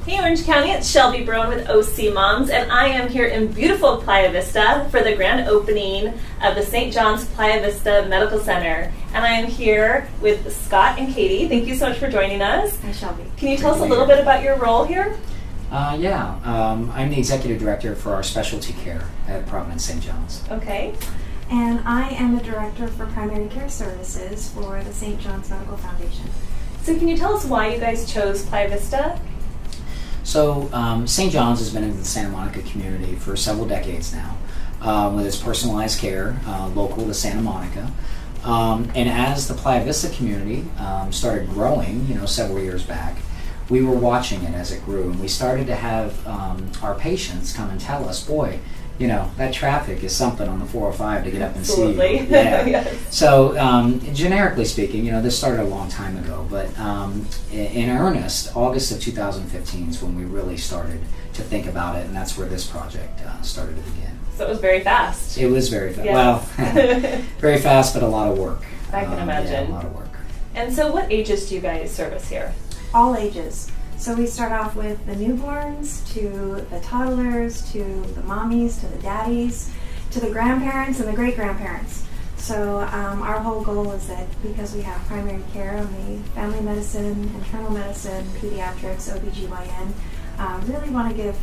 Hey Orange County, it's Shelby Barone with OC Moms, and I am here in beautiful Playa Vista for the grand opening of the St. John's Playa Vista Medical Center. And I am here with Scott and Katie. Thank you so much for joining us. Hi Shelby. Can you tell us a little bit about your role here? I'm the executive director for our specialty care at Providence Saint John's. Okay. And I am the director for primary care services for the St. John's Medical Foundation. So can you tell us why you guys chose Playa Vista? So St. John's has been in the Santa Monica community for several decades now with its personalized care local to Santa Monica. And as the Playa Vista community started growing, several years back, we were watching it as it grew, and we started to have our patients come and tell us, boy, that traffic is something on the 405 to get up and Absolutely. see you. Yeah. Yes. So, generically speaking, this started a long time ago, but in earnest, August of 2015 is when we really started to think about it, and that's where this project started to begin. So it was very fast. It was very fast. Yes. Well, very fast, but a lot of work. I can imagine. Yeah, a lot of work. And so what ages do you guys service here? All ages. So we start off with the newborns, to the toddlers, to the mommies, to the daddies, to the grandparents and the great-grandparents. So our whole goal is that because we have primary care on the family medicine, internal medicine, pediatrics, OBGYN, really want to give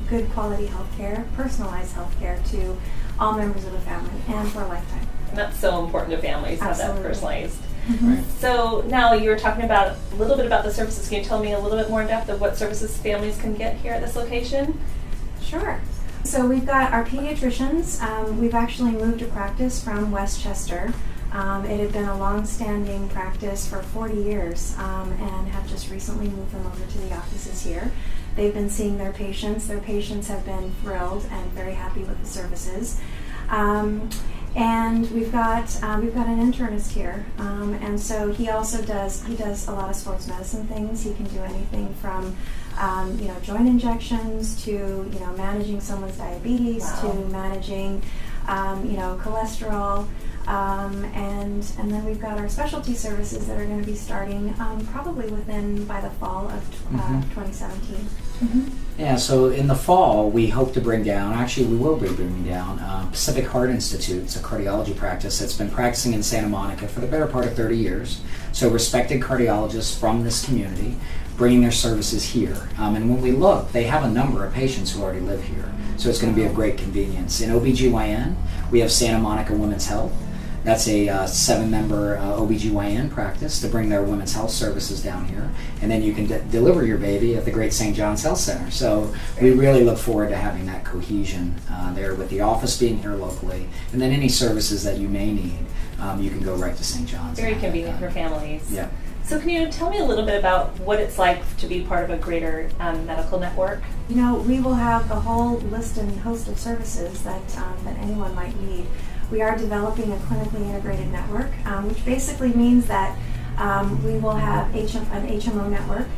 good quality health care, personalized health care to all members of the family and for a lifetime. And that's so important to families, have that Absolutely. personalized. Mm-hmm. Right. So now you were talking about a little bit about the services. Can you tell me a little bit more in depth of what services families can get here at this location? Sure. So we've got our pediatricians. We've actually moved to practice from Westchester. It had been a long-standing practice for 40 years and have just recently moved them over to the offices here. They've been seeing their patients. Their patients have been thrilled and very happy with the services. And we've got an internist here, and so he does a lot of sports medicine things. He can do anything from joint injections to managing someone's diabetes. Wow. To managing cholesterol, and then we've got our specialty services that are going to be starting probably by the fall of 2017. Mm-hmm. Yeah, so in the fall, we hope to bring down, actually we will be bringing down Pacific Heart Institute. It's a cardiology practice that's been practicing in Santa Monica for the better part of 30 years. So respected cardiologists from this community bringing their services here. And when we look, they have a number of patients who already live here. So it's going to be of great convenience. In OBGYN, we have Santa Monica Women's Health. That's a 7-member OBGYN practice to bring their women's health services down here. And then you can deliver your baby at the great St. John's Health Center. So we really look forward to having that cohesion there with the office being here locally. And then any services that you may need, you can go right to St. John's. Very convenient for families. Yeah. So can you tell me a little bit about what it's like to be part of a greater medical network? We will have the whole list and host of services that anyone might need. We are developing a clinically integrated network, which basically means that we will have an HMO network.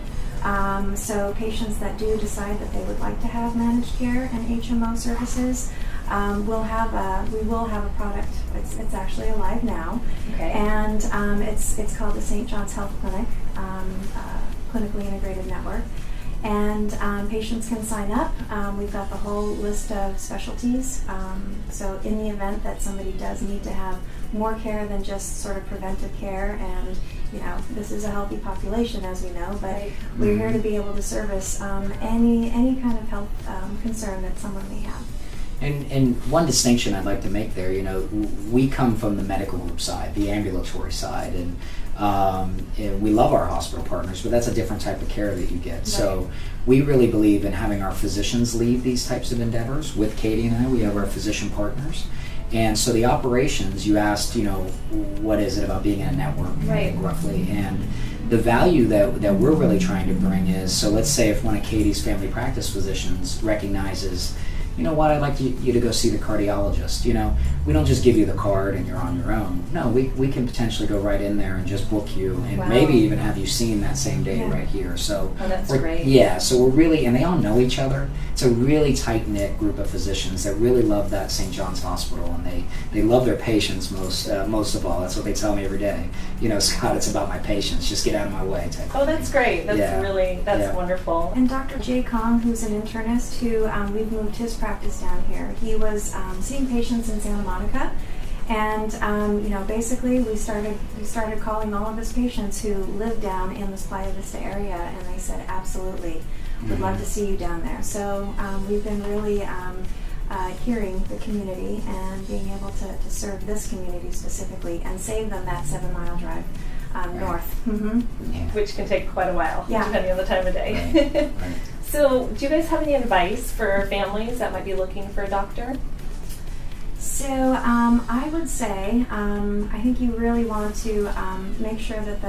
So patients that do decide that they would like to have managed care and HMO services, we will have a product. It's actually alive now, okay. And it's called the St. John's Health Clinic, clinically integrated network. And patients can sign up. We've got the whole list of specialties. So in the event that somebody does need to have more care than just sort of preventive care, and this is a healthy population, as we know, but right. We're here to be able to service any kind of health concern that someone may have. And one distinction I'd like to make there, we come from the medical group side, the ambulatory side, and we love our hospital partners, but that's a different type of care that you get. Right. So we really believe in having our physicians lead these types of endeavors. With Katie and I, we have our physician partners. And so the operations, you asked, what is it about being in a network, right. roughly, and the value that we're really trying to bring is, so let's say if one of Katie's family practice physicians recognizes you know what, I'd like you to go see the cardiologist. You know, we don't just give you the card and you're on your own. No, we can potentially go right in there and just book you and Wow. maybe even have you seen that same day Yeah. right here. So Oh, that's we're- great. Yeah, so we're really, and they all know each other. It's a really tight-knit group of physicians that really love that St. John's Hospital, and they love their patients most of all. That's what they tell me every day. You know, Scott, it's about my patients. Just get out of my way. Type Oh, that's great. That's Yeah. wonderful. And Dr. Jay Kong, who's an internist, who we've moved his practice down here. He was seeing patients in Santa Monica, and you know, basically we started calling all of his patients who live down in this Playa Vista area, and they said, absolutely, would love to see you down there. So we've been really hearing the community and being able to serve this community specifically and save them that 7-mile drive north. Mm-hmm. Yeah. Which can take quite a while, Yeah. depending on the time of day. Right. So, do you guys have any advice for families that might be looking for a doctor? So I would say I think you really want to make sure that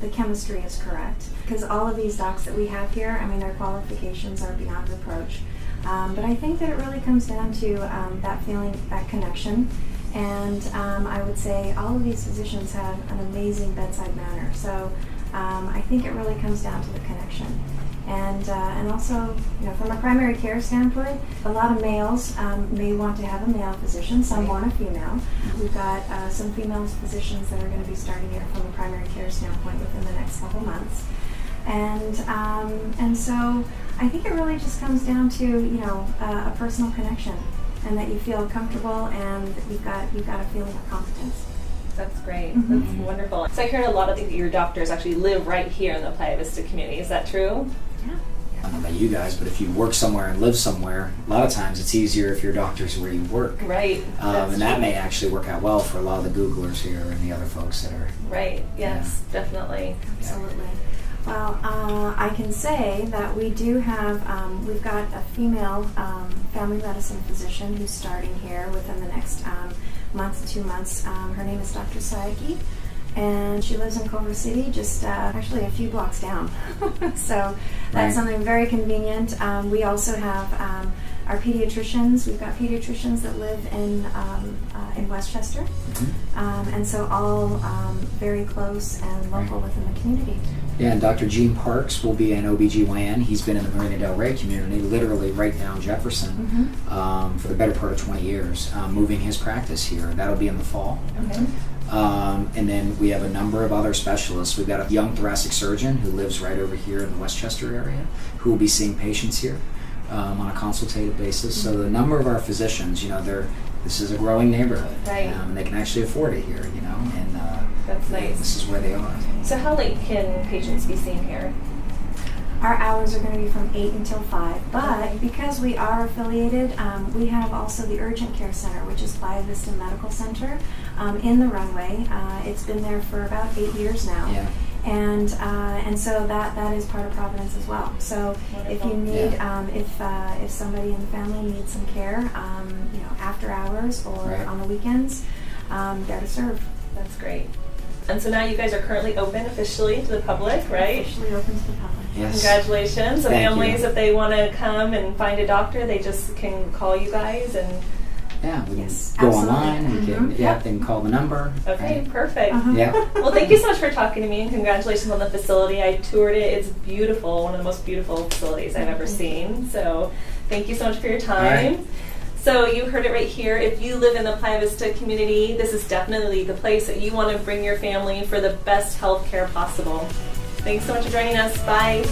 the chemistry is correct, because all of these docs that we have here, I mean, their qualifications are beyond reproach. But I think that it really comes down to that feeling, that connection. And I would say all of these physicians have an amazing bedside manner. So I think it really comes down to the connection. And also, you know, from a primary care standpoint, a lot of males may want to have a male physician. Some want a female. We've got some female physicians that are going to be starting here from a primary care standpoint within the next couple months. And so I think it really just comes down to, you know, a personal connection, and that you feel comfortable and that you've got a feeling of competence. That's great. Mhm. That's wonderful. So I heard a lot of your doctors actually live right here in the Playa Vista community. Is that true? Yeah. I don't know about you guys, but if you work somewhere and live somewhere, a lot of times it's easier if your doctor's where you work. Right. That's And that true. may actually work out well for a lot of the Googlers here and the other folks that are. Right. Yes, definitely. Absolutely. Well, I can say that we do have, we've got a female family medicine physician who's starting here within the next month to 2 months. Her name is Dr. Sayaki, and she lives in Culver City, just actually a few blocks down. So that's Right. something very convenient. We also have our pediatricians. We've got pediatricians that live in Westchester, and so all very close and local within the community. Yeah, and Dr. Gene Parks will be an OBGYN. He's been in the Marina Del Rey community, literally right down Jefferson, for the better part of 20 years, moving his practice here. That'll be in the fall. Okay. And then we have a number of other specialists. We've got a young thoracic surgeon who lives right over here in the Westchester area, who will be seeing patients here on a consultative basis. So the number of our physicians, you know, this is a growing neighborhood. Right. And they can actually afford it here, you know, and That's nice. this is where they are. So how late can patients be seen here? Our hours are going to be from 8 until 5, but because we are affiliated, we have also the Urgent Care Center, which is Playa Vista Medical Center, in the runway. It's been there for about 8 years now. Yeah. And so that is part of Providence as well. So if you need, if somebody in the family needs some care, you know, after hours or Right. on the weekends, there to serve. That's great. And so now you guys are currently open officially to the public, right? Officially open to the public. Yes. Congratulations. So Thank families, you. if they want to come and find a doctor, they just can call you guys and Yeah, we Yes, can go absolutely. online. We can, Yep. they can call the number. okay, Right? perfect. Uh-huh. Yeah. Well, thank you so much for talking to me, and congratulations on the facility. I toured it. It's beautiful, one of the most beautiful facilities I've ever seen. So thank you so much for your time. right. So you heard it right here. If you live in the Playa Vista community, this is definitely the place that you want to bring your family for the best health care possible. Thanks so much for joining us. Bye.